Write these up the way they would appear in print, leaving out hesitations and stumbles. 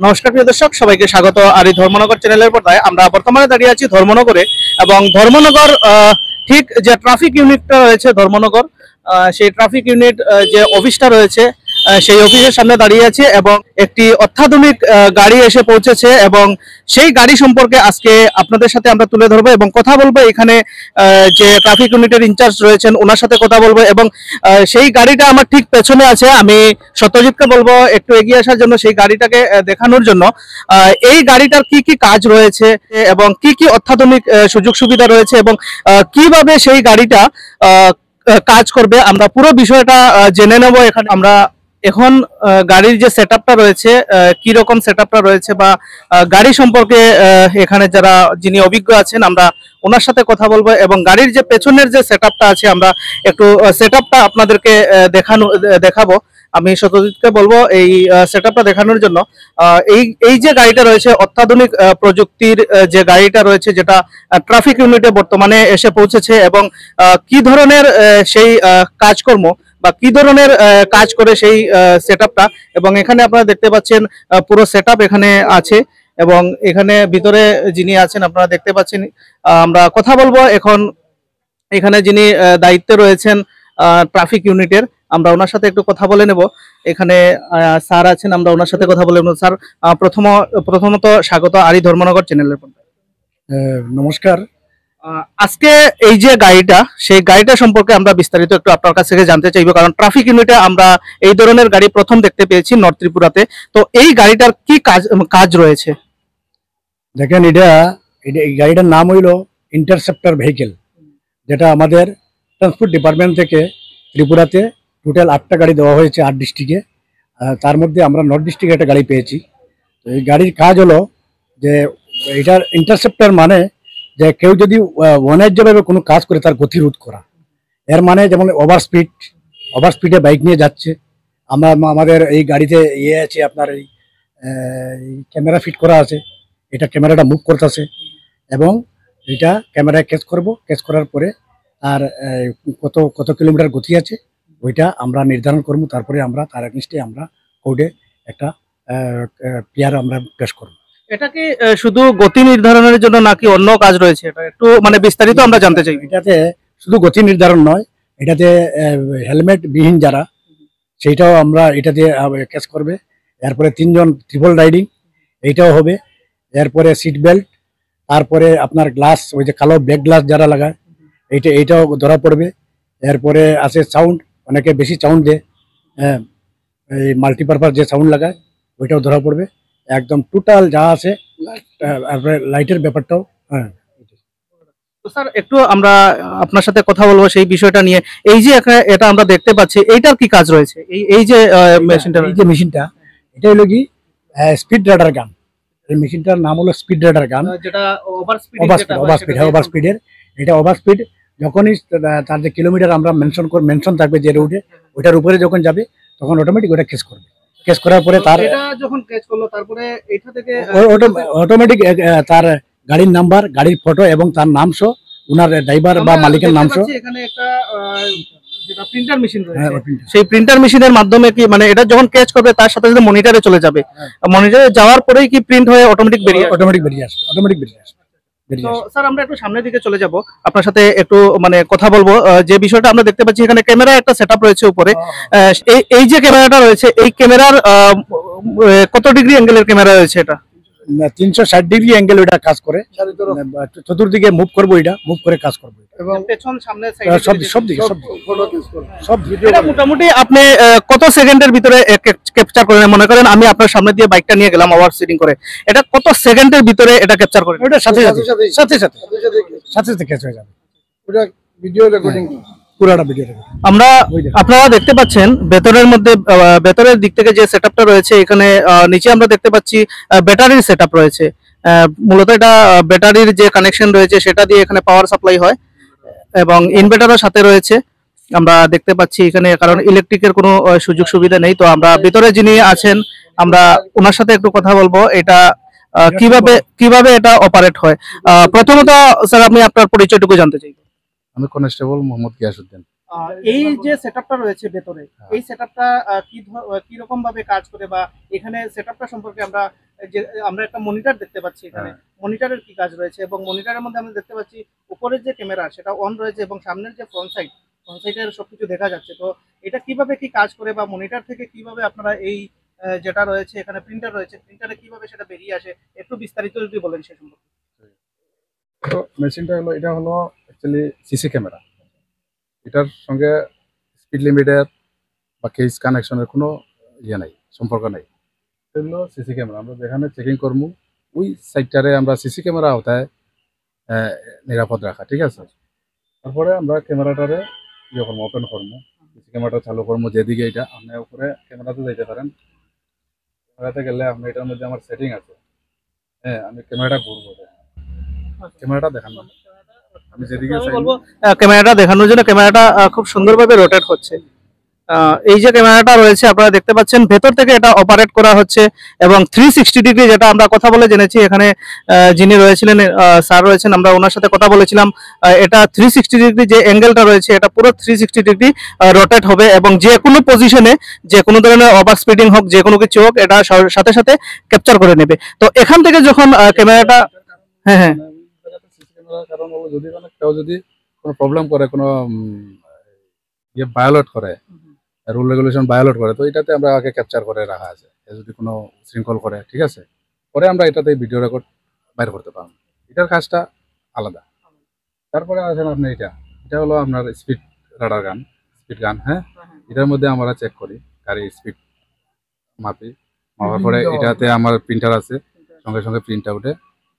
নমস্কার প্রিয় দর্শক, সবাইকে স্বাগত আরি ধর্মনগর চ্যানেলের পর্দায়। আমরা বর্তমানে দাঁড়িয়ে আছি ধর্মনগরে, এবং ধর্মনগর ঠিক যে ট্রাফিক ইউনিটটা রয়েছে ধর্মনগর, সেই ট্রাফিক ইউনিট যে অফিসটা রয়েছে সেই অফিসের সামনে দাঁড়িয়ে আছি, এবং একটি অত্যাধুনিক গাড়ি এসে পৌঁছেছে, এবং সেই গাড়ি সম্পর্কে আজকে আপনাদের সাথে আমরা তুলে ধরবো এবং কথা বলবো। এখানে যে ট্রাফিক ইউনিটের ইনচার্জ রয়েছেন ওনার সাথে কথা বলবো, এবং সেই গাড়িটা আমার ঠিক পেছনে আছে। আমি সত্যজিৎকে বলবো একটু এগিয়ে আসার জন্য, সেই গাড়িটাকে দেখানোর জন্য। এই গাড়িটার কি কি কাজ রয়েছে এবং কি কি অত্যাধুনিক সুযোগ সুবিধা রয়েছে, এবং কিভাবে সেই গাড়িটা কাজ করবে, আমরা পুরো বিষয়টা জেনে নেব। এখানে আমরা এখন গাড়ির যে সেটআপটা রয়েছে, কি রকম সেটআপটা রয়েছে, বা গাড়ি সম্পর্কে এখানে যারা যিনি অভিজ্ঞ আছেন আমরা ওনার সাথে কথা বলবো, এবং গাড়ির যে পেছনের যে সেটআপটা আছে আমরা একটু সেটআপটা আপনাদেরকে দেখাবো। আমি সত্যজিৎকে বলবো এই সেটআপটা দেখানোর জন্য। এই যে গাড়িটা রয়েছে অত্যাধুনিক প্রযুক্তির যে গাড়িটা রয়েছে, যেটা ট্রাফিক ইউনিটে বর্তমানে এসে পৌঁছেছে, এবং কি ধরনের সেই কাজকর্ম বা কি ধরনের কাজ করে সেই সেটআপটা, এবং এখানে আপনারা দেখতে পাচ্ছেন পুরো সেটআপ এখানে আছে, এবং এখানে ভিতরে যিনি আছেন আপনারা দেখতে পাচ্ছেন। আমরা কথা বলবো এখন এখানে যিনি দায়িত্বে রয়েছেন ট্রাফিক ইউনিটের, আমরা ওনার সাথে একটু কথা বলে নেব। এখানে স্যার আছেন, আমরা ওনার সাথে কথা বলে নেব। স্যার, প্রথমত স্বাগত আরি ধর্মনগর চ্যানেলের পর্দায়। নমস্কার। আজকে এই যে গাড়িটা, সেই গাড়িটা সম্পর্কে আমরা বিস্তারিত একটু আপনার কাছ থেকে জানতে চাইবো, কারণ ট্রাফিক ইউনিটে আমরা এই ধরনের গাড়ি প্রথম দেখতে পেয়েছি নর্থ ত্রিপুরাতে। তো এই গাড়িটার কি কাজ রয়েছে? দেখেন, এই গাড়িটার নাম হইল ইন্টারসেপ্টর ভেহিকেল, যেটা আমাদের ট্রান্সপোর্ট ডিপার্টমেন্ট থেকে ত্রিপুরাতে টোটাল 8টা গাড়ি দেওয়া হয়েছে 8 ডিস্ট্রিক্টে। তার মধ্যে আমরা নর্থ ডিস্ট্রিক্টে একটা গাড়ি পেয়েছি। তো এই গাড়ির কাজ হলো যে এটার ইন্টারসেপ্টর মানে যে কেউ যদি অন্যায্যভাবে কোনো কাজ করে তার গতি রোধ করা। এর মানে যেমন ওভার স্পিডে বাইক নিয়ে যাচ্ছে, আমাদের এই গাড়িতে আছে আপনার এই ক্যামেরা ফিট করা আছে। এটা ক্যামেরাটা মুভ করতেছে, এবং এটা ক্যামেরায় ক্যাচ করার পরে আর কত কত কিলোমিটার গতি আছে ওইটা আমরা নির্ধারণ করবো। তারপরে আমরা তার এগেইনস্টে আমরা কোর্টে একটা পিআর আমরা পেশ করবো। এটা কি শুধু গতি নির্ধারণের জন্য নাকি অন্য কাজ রয়েছে? এটা একটু মানে বিস্তারিত আমরা জানতে চাই। এটাতে শুধু গতি নির্ধারণ নয়, এটাতে হেলমেট বিহীন যারা, সেইটাও আমরা এটাতে ক্যাচ করবে। এরপরে 3 জন ট্রিপল রাইডিং এইটাও হবে। এরপরে সিট বেল্ট, তারপরে আপনার গ্লাস, ওই যে কালো ব্যাক গ্লাস যারা লাগায় এইটাও ধরা পড়বে। এরপরে আছে সাউন্ড, অনেকে বেশি সাউন্ড দেয়, এই মাল্টিপারপাস যে সাউন্ড লাগায় ওইটাও ধরা পড়বে। একদম টোটাল যা আছে, লাইটের ব্যাপারটাও। তো স্যার, একটু আমরা আপনার সাথে কথা বলবো সেই বিষয়টা নিয়ে। এই যে এটা আমরা দেখতে পাচ্ছি, এইটার কি কাজ রয়েছে? এই যে মেশিনটা, এটা হলো কি স্পিড রাডার গান। এই মেশিনটার নাম হলো স্পিড রাডার গান, যেটা ওভার স্পিডের। এটা ওভার স্পিড যখনই তার যে কিলোমিটার আমরা মেনশন থাকবে যে রুটে, ওইটার উপরে যখন যাবে তখন অটোমেটিক ওটা কেস করবে। কেস করার পরে তার এটা যখন কেস করলো, তারপরে এটা থেকে অটোমেটিক তার গাড়ির নাম্বার, গাড়ির ফটো এবং তার নাম সহ, উনার ড্রাইভার বা মালিকের নাম সহ। এখানে একটা যেটা প্রিন্টার মেশিন রয়েছে, সেই প্রিন্টার মেশিনের মাধ্যমে কি মানে এটা যখন ক্যাচ করবে তার সাথে সাথে মনিটরে চলে যাবে, মনিটরে যাওয়ার পরেই কি প্রিন্ট হয়ে অটোমেটিক বেরিয়ে আসবে। তো স্যার, আমরা একটু সামনের দিকে চলে যাব, আপনার সাথে একটু মানে কথা বলবো। যে বিষয়টা আমরা দেখতে পাচ্ছি, এখানে ক্যামেরা একটা সেটআপ রয়েছে উপরে। এই যে ক্যামেরাটা রয়েছে, এই ক্যামেরার কত ডিগ্রি অ্যাঙ্গেলের ক্যামেরা রয়েছে? এটা 360 ডিগ্রি অ্যাঙ্গেল ওইটা কাজ করে, চতুর্দিকে মুভ করবো, এটা মুভ করে কাজ করবো, এবং পেছন সামনে সব এটা মোটামুটি আপনি কত সেকেন্ডের ভিতরে ক্যাপচার করেন? মনে করেন আমি আপনার সামনে দিয়ে বাইকটা নিয়ে গেলাম ওভার স্পিডিং করে, এটা কত সেকেন্ডের ভিতরে এটা ক্যাপচার করেন? ওটা সাথে ক্যাচ হয়ে যাবে। ওটা ভিডিও রেকর্ডিং, পুরোটা ভিডিও রেকর্ডিং। আপনারা দেখতে পাচ্ছেন ভেতরের দিক থেকে যে সেটআপটা রয়েছে, এখানে নিচে আমরা দেখতে পাচ্ছি ব্যাটারির সেটআপ রয়েছে। মূলত এটা ব্যাটারির যে কানেকশন রয়েছে সেটা দিয়ে এখানে পাওয়ার সাপ্লাই হয়, এবং ইনভার্টারও সাথে রয়েছে আমরা দেখতে পাচ্ছি এখানে, কারণ ইলেকট্রিকের কোনো সুযোগ সুবিধা নেই। তো আমরা ভিতরে যিনি আছেন আমরা ওনার সাথে একটু কথা বলবো, এটা কিভাবে এটা অপারেট হয়। প্রথমত স্যার, আমি আপনার পরিচয়টুকু জানতে চাই। আমি কনস্টেবল মোহাম্মদ গিয়াসউদ্দিন। এই যে সেটআপটা রয়েছে ভেতরে, এই সেটআপটা কি রকম ভাবে কাজ করে, বা এখানে সেটআপটা সম্পর্কে আমরা যে আমরা একটা মনিটর দেখতে পাচ্ছি এখানে, মনিটরের কি কাজ রয়েছে এবং মনিটরের মধ্যে আমরা দেখতে পাচ্ছি উপরের যে ক্যামেরা সেটা অন রয়েছে এবং সামনের যে ফ্রন্ট সাইডের সবকিছু দেখা যাচ্ছে। তো এটা কিভাবে কি কাজ করে বা মনিটর থেকে কিভাবে আপনারা এই যেটা রয়েছে এখানে প্রিন্টার রয়েছে, প্রিন্টারে কিভাবে সেটা বেরিয়ে আসে, একটু বিস্তারিত যদি বলেন সে সম্পর্কে। তো মেশিনটা হলো, এটা হলো অ্যাকচুয়ালি সিসি ক্যামেরা। এটার সঙ্গে স্পিড লিমিটের বা কেস কানেকশনের কোনো নাই, সম্পর্ক নাই। এটা হলো সিসি ক্যামেরা। আমরা যেখানে চেকিং করবো ওই সাইডটারে আমরা সিসি ক্যামেরা আওতায় নিরাপদ রাখা, ঠিক আছে। তারপরে আমরা ক্যামেরাটারে করবো, ওপেন করবো, সিসি ক্যামেরাটা চালু করবো। যেদিকে এটা আপনি উপরে ক্যামেরাতে যেতে পারেন, ক্যামেরাতে গেলে আপনি এটার মধ্যে আমার সেটিং আছে। হ্যাঁ, আমি ক্যামেরাটা ঘুরবো, ক্যামেরাটা দেখানো, আমি যেদিকে বলবো ক্যামেরাটা দেখানোর জন্য ক্যামেরাটা খুব সুন্দরভাবে রোটেট হচ্ছে। এই যে ক্যামেরাটা রয়েছে আপনারা দেখতে পাচ্ছেন ভেতর থেকে এটা অপারেট করা হচ্ছে এবং 360 ডিগ্রি, যেটা আমরা কথা বলে জেনেছি এখানে যিনি রয়েছিলেন স্যার রয়েছেন, আমরা ওনার সাথে কথা বলেছিলাম। এটা 360 ডিগ্রি যে অ্যাঙ্গেলটা রয়েছে এটা পুরো 360 ডিগ্রি রোটেট হবে এবং যে কোনো পজিশনে যে কোনো ধরনের ওভার স্পিডিং হোক, যে কোনো কিছু হোক, এটা সাথে সাথে ক্যাপচার করে নেবে। তো এখান থেকে যখন ক্যামেরাটা হ্যাঁ সিসি ক্যামেরা, কারণ হলো যদি কেউ যদি কোনো প্রবলেম করে, কোনো ভায়োলেট করে, রুল রেগুলেশন ভায়োলেট করে, তো এটাতে আমরা আগে ক্যাপচার করে রাখা আছে। যদি কোনো শৃঙ্খল করে, ঠিক আছে, পরে আমরা এটাতে ভিডিও রেকর্ড বাইর করতে পারবো। এটার কাজটা আলাদা। তারপরে আছেন আপনি, এটা হলো আপনার স্পিড রাডার গান, স্পিড গান। হ্যাঁ, এটার মধ্যে আমরা চেক করি গাড়ির স্পিড, মাপার পরে এটাতে আমার প্রিন্টার আছে, সঙ্গে সঙ্গে প্রিন্ট আউটে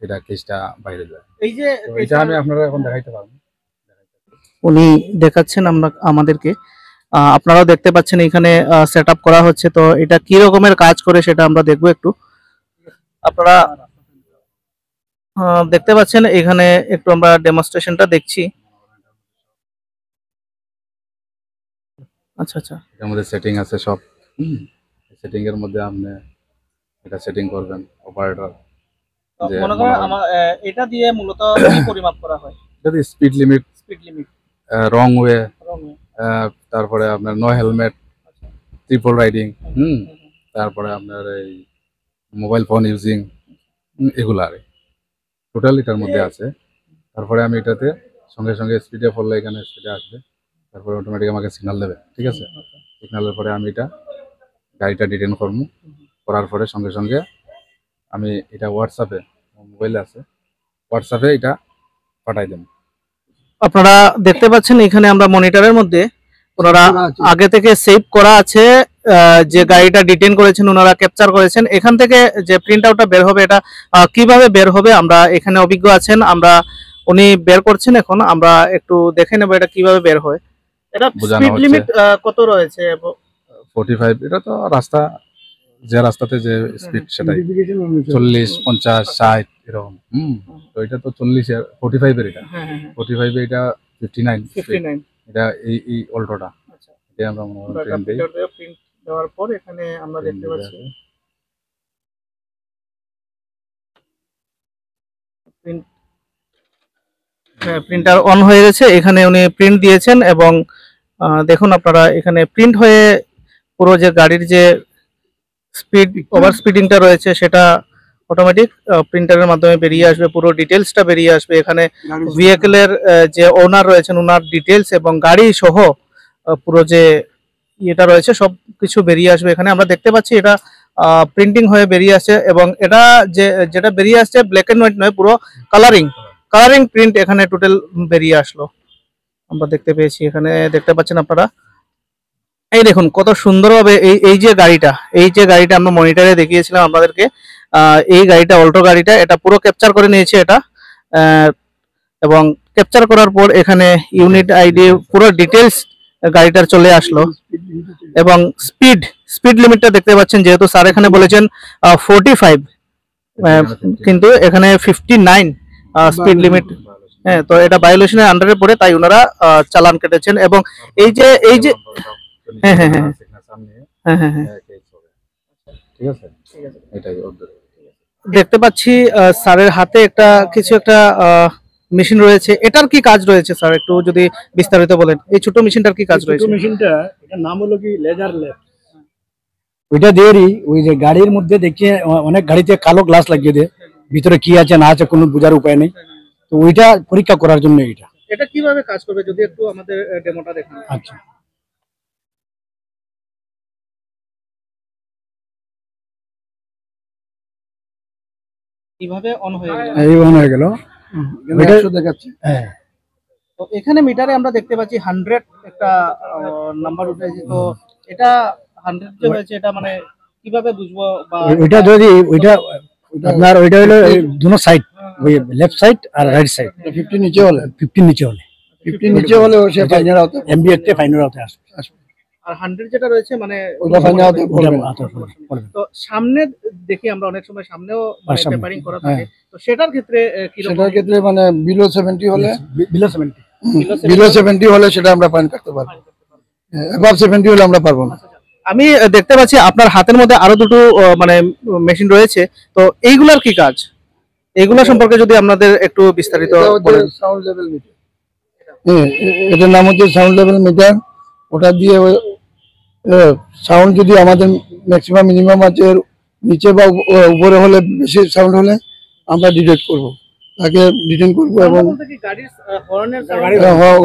এটা কেসটা বাইরে যায়। এই যে এটা আমি আপনারা এখন দেখাইতে পারবো। উনি দেখাচ্ছেন আমাদেরকে, আপনারাও দেখতে পাচ্ছেন এখানে সেট আপ করা হচ্ছে। তো এটা কি রকমের কাজ করে সেটা আমরা দেখবো একটু। আপনারা দেখতে পাচ্ছেন এখানে একটু আমরা ডেমনস্ট্রেশনটা দেখছি। আচ্ছা আচ্ছা, এর মধ্যে সেটিং আছে সব। সেটিং এর মধ্যে আপনি এটা সেটিং করবেন অপারেটর। মনে করেন আমার এটা দিয়ে মূলত কি পরিমাপ করা হয়? যদি স্পিড লিমিট, রং ওয়ে, তারপরে আপনার নো হেলমেট, ট্রিপল রাইডিং, তারপরে আপনার এই মোবাইল ফোন ইউজিং, এগুলো আর টোটাল এটার মধ্যে আছে। তারপরে আমি এটাতে সঙ্গে সঙ্গে স্পিডে পড়লে এখানে স্পিডে আসবে, তারপরে অটোমেটিক আমাকে সিগন্যাল দেবে, ঠিক আছে। সিগন্যালের পরে আমি এটা গাড়িটা ডিটেন করবো, করার পরে সঙ্গে সঙ্গে আমি এটা হোয়াটসঅ্যাপে, মোবাইলে আছে, হোয়াটসঅ্যাপে এটা পাঠাই দেবো। আপনারা দেখতে পাচ্ছেন এখানে আমরা মনিটরের মধ্যে ওনারা আগে থেকে সেভ করা আছে, যে গাড়িটা ডিটেন করেছেন ওনারা ক্যাপচার করেছেন। এখান থেকে যে প্রিন্ট আউটটা বের হবে এটা কিভাবে বের হবে, আমরা এখানে অভিজ্ঞ আছেন, আমরা উনি বের করছেন, এখন আমরা একটু দেখে নেব এটা কিভাবে বের হয়। এটা স্পিড লিমিট কত রয়েছে? 45। এটা তো রাস্তা, যে রাস্তাতে যে স্পিড সেটাই 40, 50, 60 এরকম। তো এটা তো 40 এর 45 এর, এটা 45 এ এটা 59 এটা এই অল্টোটা। এটা আমরা মনে হয় প্রিন্ট দেওয়ার পর এখানে আমরা দেখতে পাচ্ছি প্রিন্টার অন হয়ে গেছে। এখানে উনি প্রিন্ট দিয়েছেন এবং দেখুন আপনারা এখানে প্রিন্ট হয়ে পুরো যে গাড়ির যে স্পিড ওভার স্পিডিংটা রয়েছে সেটা অটোমেটিক প্রিন্টারের মাধ্যমে বেরিয়ে আসবে, পুরো ডিটেলসটা বেরিয়ে আসবে। এখানে ভেহিকেলের যে ওনার রয়েছেন ওনার ডিটেলস এবং গাড়ি সহ পুরো যে ইয়েটা রয়েছে সব কিছু বেরিয়ে আসবে। এখানে আমরা দেখতে পাচ্ছি এটা প্রিন্টিং হয়ে বেরিয়ে আসছে এবং এটা যেটা বেরিয়ে আসছে ব্ল্যাক এন্ড হোয়াইট নয়, পুরো কালারিং প্রিন্ট এখানে টোটাল বেরিয়ে আসলো, আমরা দেখতে পেয়েছি। এখানে দেখতে পাচ্ছেন আপনারা, এই দেখুন কত সুন্দরভাবে এই যে গাড়িটা আমরা মনিটরে দেখিয়েছিলাম আপনাদেরকে, এই গাড়িটা অল্টো গাড়িটা এটা পুরো ক্যাপচার করে নিয়েছে এটা, এবং ক্যাপচার করার পর এখানে ইউনিট আইডি পুরো ডিটেলস গাড়িটার চলে আসলো এবং স্পিড লিমিটটা দেখতে পাচ্ছেন, যেহেতু স্যার এখানে বলেছেন 45 কিন্তু এখানে 59 স্পিড লিমিট। হ্যাঁ, তো এটা ভায়োলেশনের আন্ডারে পড়ে তাই ওনারা চালান কেটেছেন। এবং এই যে হ্যাঁ দেখতে পাচ্ছি স্যারের হাতে কিছু একটা মেশিন রয়েছে, এটার কি কাজ রয়েছে স্যার একটু যদি বিস্তারিত বলেন, এই ছোট মেশিনটার কি কাজ রয়েছে? মেশিনটা, এটার নাম হলো কি লেজার ল্যাব। ওইটা দেরি ওই যে গাড়ির মধ্যে দেখিয়ে অনেক গাড়িতে কালো গ্লাস লাগিয়ে দেয়, ভিতরে কি আছে না আছে কোনো বোঝার উপায় নেই। তো ওইটা পরীক্ষা করার জন্য এটা। এটা কিভাবে কাজ করবে যদি একটু আমাদের ডেমোটা দেখান। আচ্ছা, কিভাবে অন হয়ে গেল? এই অন হয়ে গেল, ওইটা দেখাচ্ছে। হ্যাঁ, তো এখানে মিটারে আমরা দেখতে পাচ্ছি 100 একটা নাম্বার উঠেছে। তো এটা 100 যে হয়েছে এটা মানে কিভাবে বুঝবো? বা ওইটা যদি ওইটা আপনার ওইটা হলো দুটো সাইড, ওই লেফট সাইড আর রাইট সাইড 50 নিচে হলে 50 নিচে হলে 50 নিচে হলে সে ফাইনাল আউট এমবি তে ফাইনাল আউট আসবে। আর 100 যেটা রয়েছে মানে ওটা ফাইনাল আউট পড়বে। তো সামনে দেখি আমরা অনেক সময় সামনেও পেপারিং করা থাকে, তো সেটার ক্ষেত্রে কি রকম? সেটার ক্ষেত্রে মানে বিলো 70 হলে বিলো 70 হলে সেটা আমরা ফাইন করতে পারবো, অ্যাবাভ 70 হলে আমরা পারবো না। আমি দেখতে পাচ্ছি আপনার হাতের মধ্যে আরো দুটো মানে মেশিন রয়েছে, তো এইগুলার কি কাজ? এইগুলা সম্পর্কে যদি আপনাদের একটু বিস্তারিত বলেন। সাউন্ড লেভেল মিটার, এটার নাম হচ্ছে সাউন্ড লেভেল মিটার। ওটা দিয়ে সাউন্ড যদি আমাদের ম্যাক্সিমাম মিনিমাম আছে নিচে বা উপরে হলে, বেশি সাউন্ড হলে আমরা ডিটেক্ট করব, তাকে ডিটেক্ট করব। এবং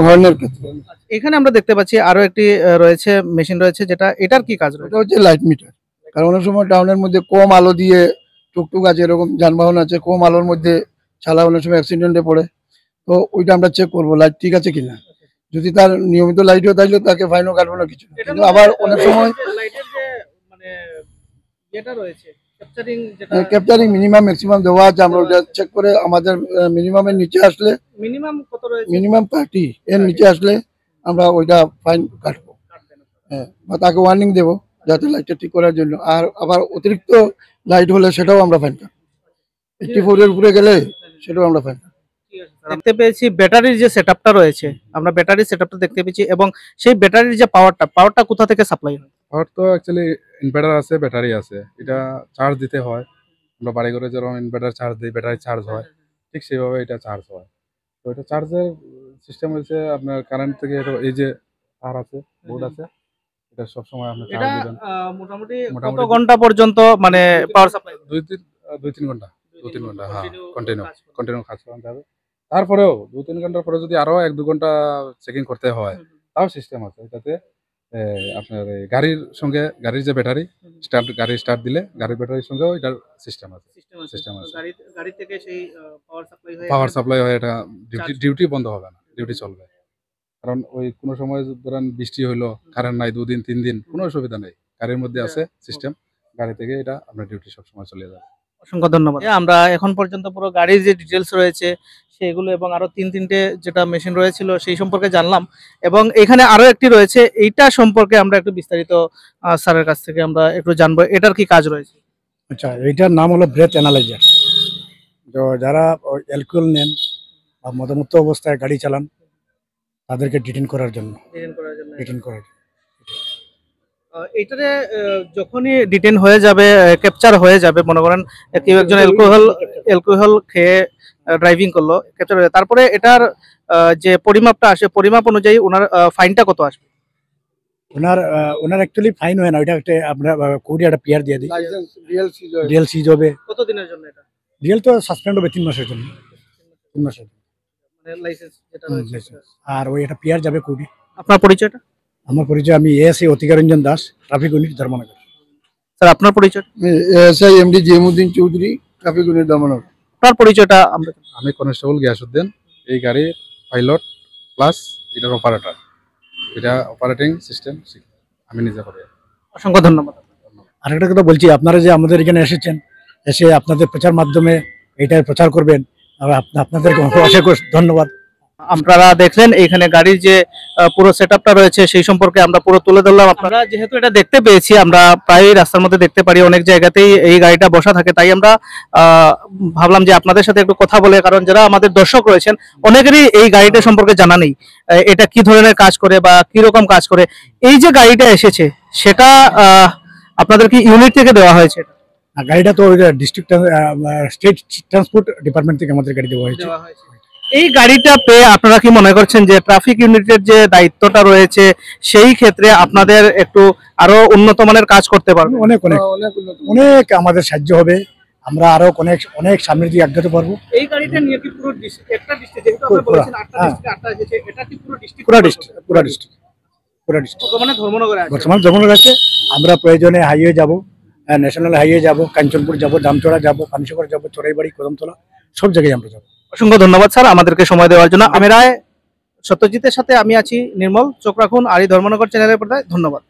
হর্নের ক্ষেত্রে এখানে আমরা দেখতে পাচ্ছি আরো একটি রয়েছে মেশিন রয়েছে, যেটা এটার কি কাজ রয়েছে? এটা হচ্ছে লাইট মিটার। কারণ অনেক সময় টাউনের মধ্যে কম আলো দিয়ে টুকটুক আছে, এরকম যানবাহন আছে, কম আলোর মধ্যে চালা অনেক সময় অ্যাক্সিডেন্টে পড়ে। তো ওইটা আমরা চেক করবো লাইট ঠিক আছে কিনা। যদি তার নিয়মিত লাইটও থাকলে তাকে ফাইনও কাটবো না কিছু। কিন্তু আবার অনেক সময় লাইটের যে মানে যেটা রয়েছে ক্যাপচারিং মিনিমাম ম্যাক্সিমাম দেওয়া আছে, আমরা ওটা চেক করে আমাদের মিনিমামের নিচে আসলে, মিনিমাম কত রয়েছে, মিনিমাম 30 এর নিচে আসলে আমরা ওইটা ফাইন কাটবো। হ্যাঁ, বা তাকে ওয়ার্নিং দেবো যাতে লাইটটা ঠিক করার জন্য। আর আবার অতিরিক্ত লাইট হলে সেটাও আমরা ফাইন কাটবো। 84 এর উপরে গেলে সেটাও আমরা ফাইন কাটবো। দেখতে পেয়েছি ব্যাটারির যে সেটআপটা রয়েছে, আমরা ব্যাটারির সেটআপটা দেখতে পেয়েছি, এবং সেই ব্যাটারির যে পাওয়ারটা কোথা থেকে সাপ্লাই হয়? পাওয়ার তো অ্যাকচুয়ালি ইনভার্টার আছে, ব্যাটারি আছে, এটা চার্জ দিতে হয়। আমরা বাড়ি ঘরে যেরকম ইনভার্টার চার্জ দিই, ব্যাটারি চার্জ হয়, ঠিক সেইভাবে এটা চার্জ হয়। তো এটা চার্জের সিস্টেম হচ্ছে আপনার কারেন্ট থেকে, এই যে তার আছে, বোর্ড আছে, এটা সবসময় আপনি চার্জ এটা দিবেন। মোটামুটি কত মোটামুটি ঘন্টা পর্যন্ত মানে পাওয়ার সাপ্লাই? 2-3 ঘন্টা, 2-3 ঘন্টা, হ্যাঁ, কন্টিনিউ কাজ করতে হবে। তারপরেও 2-3 ঘন্টার পরে যদি আরো 1-2 ঘন্টা চেকিং করতে হয়, তাও সিস্টেম আছে এটাতে। আপনার এই গাড়ির সঙ্গে, গাড়ির যে ব্যাটারি গাড়ি স্টার্ট দিলে গাড়ির ব্যাটারির সঙ্গেও এটার সিস্টেম আছে। গাড়ি থেকে সেই পাওয়ার সাপ্লাই হয়, এটা ডিউটি বন্ধ হবে না, ডিউটি চলবে। কারণ ওই কোনো সময় ধরেন বৃষ্টি হইলো, কারেন্ট নাই 2 দিন 3 দিন, কোনো অসুবিধা নেই, গাড়ির মধ্যে আছে সিস্টেম, গাড়ি থেকে এটা আপনার ডিউটি সবসময় চলে যাবে। অসংখ্য ধন্যবাদ। আমরা এখন পর্যন্ত পুরো গাড়ির যে ডিটেলস রয়েছে সেগুলো এবং আরো 3-3টে যেটা মেশিন রয়েছিল সেই সম্পর্কে জানলাম, এবং এখানে আরো একটি রয়েছে, এইটা সম্পর্কে আমরা একটু বিস্তারিত স্যারের কাছ থেকে আমরা একটু জানবো, এটার কি কাজ রয়েছে? আচ্ছা, এইটার নাম হলো ব্রেথ অ্যানালাইজার। তো যারা অ্যালকোহল নেন বা মদমুক্ত অবস্থায় গাড়ি চালান তাদেরকে ডিটেইন করার জন্য। এইটাতে যখনই ডিটেইন হয়ে যাবে, ক্যাপচার হয়ে যাবে, মনে করেন কেউ একজন অ্যালকোহল খেয়ে ড্রাইভিং করলো, ক্যাপচার হয়ে, তারপরে এটার যে পরিমাপটা আসে, পরিমাপ অনুযায়ী ওনার ফাইনটা কত আসবে? ওনার অ্যাকচুয়ালি ফাইন হয় না, ওইটা একটা আপনার কোডে একটা পিআর দিয়ে দিই, রিয়েল সিজ হবে। কত দিনের জন্য এটা? রিয়েল তো সাসপেন্ড হবে 3 মাসের জন্য, 3 মাসের মানে লাইসেন্স যেটা রয়েছে। আর ওই একটা পিআর যাবে কোডে। আপনার পরিচয়টা? আমার পরিচয়, আমি ASI Atika Ranjan Das, traffic unit Dharmanagar. Sir আপনার পরিচয়? ASI MD Jemuddin Chowdhury, traffic unit Dharmanagar. আপনার পরিচয়টা? আমি কনস্টেবল গিয়াসউদ্দিন, এই গাড়ির পাইলট প্লাস এটার অপারেটর, এটা অপারেটিং সিস্টেম আমি নিজে করি। অসংখ্য ধন্যবাদ। আরেকটা কথা বলছি, আপনারা যে আমাদের এখানে এসেছেন, এসে আপনাদের প্রচার মাধ্যমে এইটার প্রচার করবেন, আপনাদেরকে অসংখ্য ধন্যবাদ। আপনারা দেখলেন এখানে গাড়ির যে পুরো সেটআপটা রয়েছে সেই সম্পর্কে আমরা পুরো তুলে ধরলাম। আপনারা যেহেতু এটা দেখতে পেয়েছি, আমরা প্রায় রাস্তার মধ্যে দেখতে পারি, অনেক জায়গাতেই এই গাড়িটা বসা থাকে, তাই আমরা ভাবলাম যে আপনাদের সাথে একটু কথা বলে, কারণ যারা আমাদের দর্শক রয়েছেন অনেকেরই এই গাড়িটা সম্পর্কে জানা নেই, এটা কি ধরনের কাজ করে বা কি রকম কাজ করে। এই যে গাড়িটা এসেছে সেটা আপনাদের কি ইউনিট থেকে দেওয়া হয়েছে? গাড়িটা তো ডিস্ট্রিক্ট স্টেট ট্রান্সপোর্ট ডিপার্টমেন্ট থেকে আমাদের গাড়ি দেওয়া হয়েছে। এই গাড়িটা পেয়ে আপনারা কি মনে করছেন যে ট্রাফিক ইউনিটের যে দায়িত্বটা রয়েছে সেই ক্ষেত্রে আপনাদের একটু আরো উন্নত মানের কাজ করতে পারবে? অনেক অনেক অনেক আমাদের সাহায্য হবে, আমরা আরো অনেক অনেক সামনের দিকে আগাতে পারবো। এই গাড়িটা নিয়ে কি পুরো একটা ডিস্ট্রিক্ট, যেহেতু আপনি বলেছেন 8টা ডিস্ট্রিক্টে 8টা এসেছে, এটা কি পুরো ডিস্ট্রিক্ট? পুরা ডিস্ট্রিক্ট বর্তমানে ধর্মনগরে আছে। বর্তমান জমন আছে। আমরা প্রয়োজনে হাইওয়ে যাব, ন্যাশনাল হাইওয়ে যাব, কাঞ্চনপুর যাব, দামচড়া যাব, পানিসাগর যাব, চড়াইবাড়ি, কদমতলা, সব জায়গায় আমরা যাবো। অসংখ্য ধন্যবাদ স্যার আমাদেরকে সময় দেওয়ার জন্য। আমি রায় সত্যজিতের সাথে আমি আছি নির্মল। চোখ রাখুন আরি ধর্মনগর চ্যানেলের পর্দায়। ধন্যবাদ।